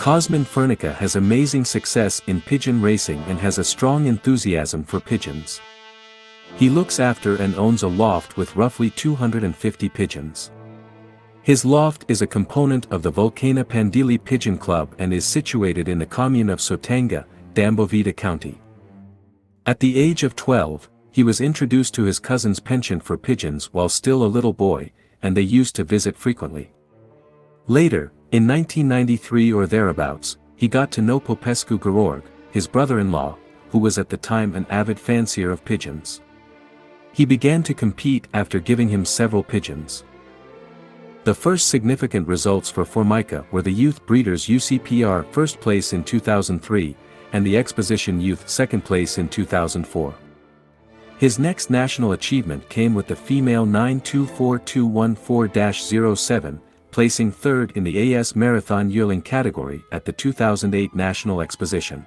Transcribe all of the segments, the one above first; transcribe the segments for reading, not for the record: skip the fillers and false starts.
Cosmin Furnică has amazing success in pigeon racing and has a strong enthusiasm for pigeons. He looks after and owns a loft with roughly 250 pigeons. His loft is a component of the Vulcana Pandili Pigeon Club and is situated in the commune of Sotanga, Dambovita County. At the age of 12, he was introduced to his cousin's penchant for pigeons while still a little boy, and they used to visit frequently. Later, in 1993 or thereabouts, he got to know Popescu Gheorghe, his brother-in-law, who was at the time an avid fancier of pigeons. He began to compete after giving him several pigeons. The first significant results for Furnica were the Youth Breeders' UCPR first place in 2003, and the Exposition Youth second place in 2004. His next national achievement came with the female 924214-07, placing third in the AS Marathon Yearling category at the 2008 National Exposition.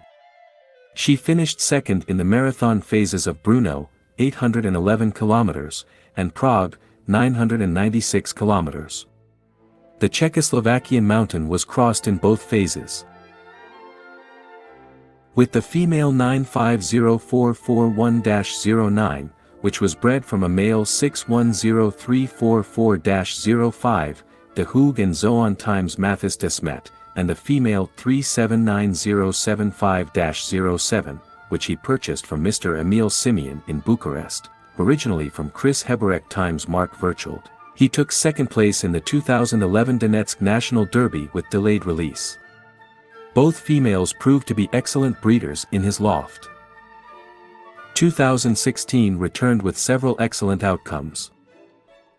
She finished second in the marathon phases of Brno, 811 kilometers, and Prague, 996 kilometers. The Czechoslovakian mountain was crossed in both phases. With the female 950441-09, which was bred from a male 610344-05, de Hoog and Zoon times Mathis de Smet, and the female 379075-07, which he purchased from Mr. Emil Simeon in Bucharest, originally from Chris Heberek times Mark Virchold. He took second place in the 2011 Donetsk National Derby with delayed release. Both females proved to be excellent breeders in his loft. 2016 returned with several excellent outcomes.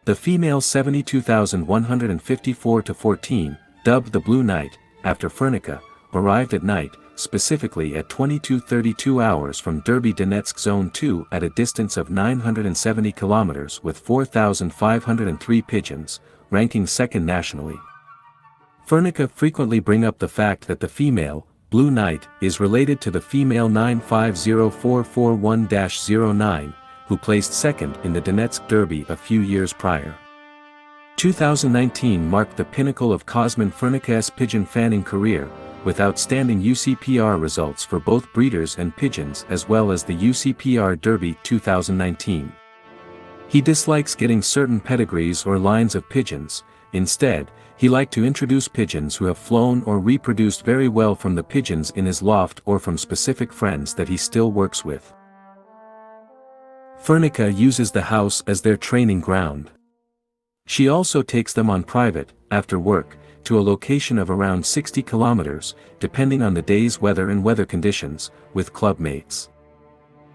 The female 72,154-14, dubbed the Blue Knight, after Furnica, arrived at night, specifically at 22:32 hours from Derby Donetsk Zone 2 at a distance of 970 kilometers with 4,503 pigeons, ranking second nationally. Furnica frequently bring up the fact that the female, Blue Knight, is related to the female 950441-09, who placed second in the Donetsk Derby a few years prior. 2019 marked the pinnacle of Cosmin Furnica's pigeon fanning career, with outstanding UCPR results for both breeders and pigeons as well as the UCPR Derby 2019. He dislikes getting certain pedigrees or lines of pigeons. Instead, he liked to introduce pigeons who have flown or reproduced very well from the pigeons in his loft or from specific friends that he still works with. Furnica uses the house as their training ground. She also takes them on private, after work, to a location of around 60 kilometers, depending on the day's weather and weather conditions, with club mates.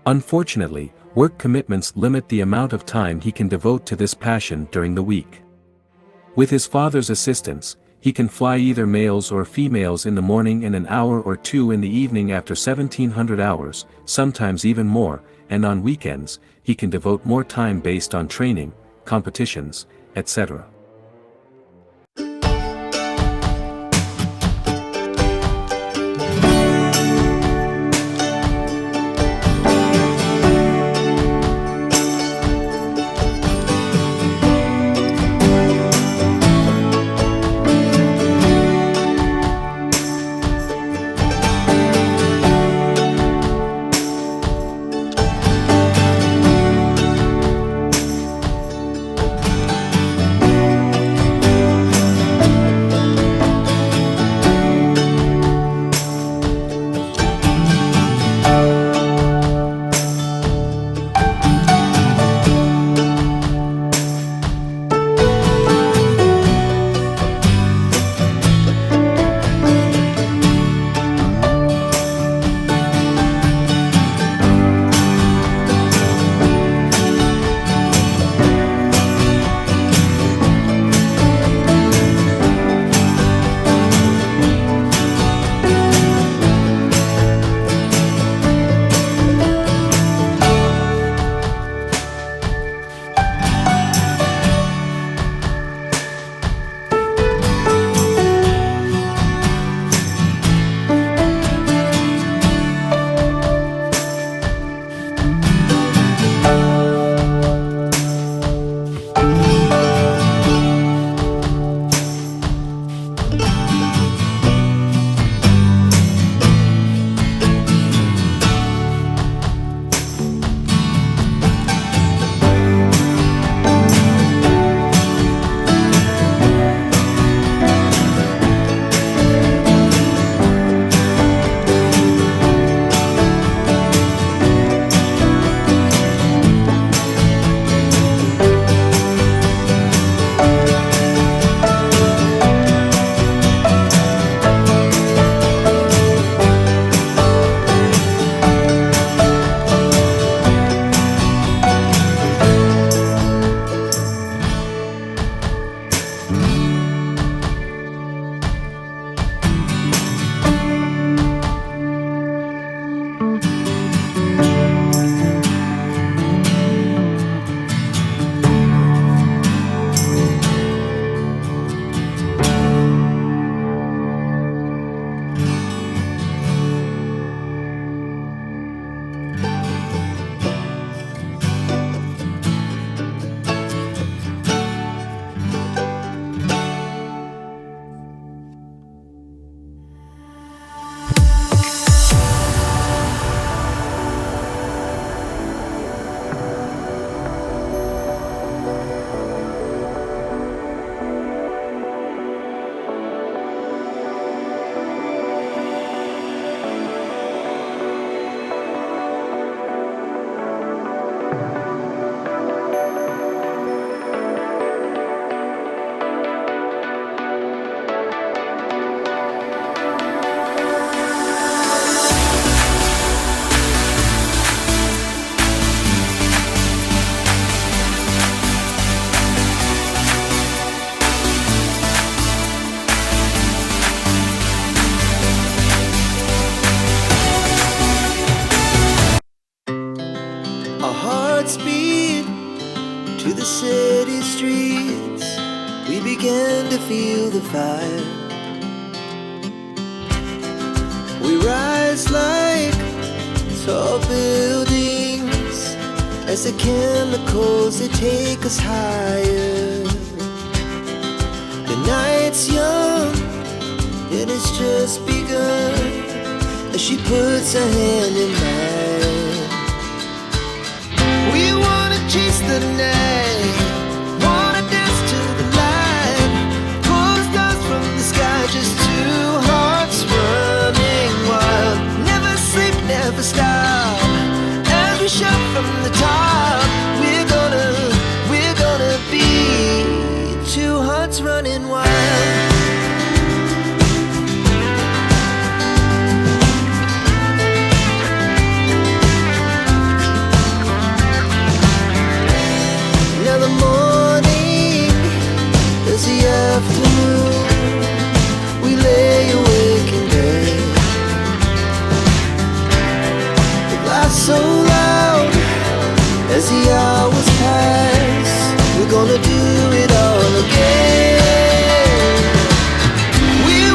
Unfortunately, work commitments limit the amount of time he can devote to this passion during the week. With his father's assistance, he can fly either males or females in the morning and an hour or two in the evening after 1700 hours, sometimes even more, and on weekends, he can devote more time based on training, competitions, etc. feel the fire. We rise like tall buildings as the chemicals, they take us higher. The night's young and it's just begun as she puts her hand in mine. We wanna chase the night, wanna dance to the light, pull the stars from the sky, just two hearts running wild. Never sleep, never stop, as we shout from the top. We're gonna be two hearts running wild. Now the morning is the afternoon. We lay awake in bed. The laughs so loud as the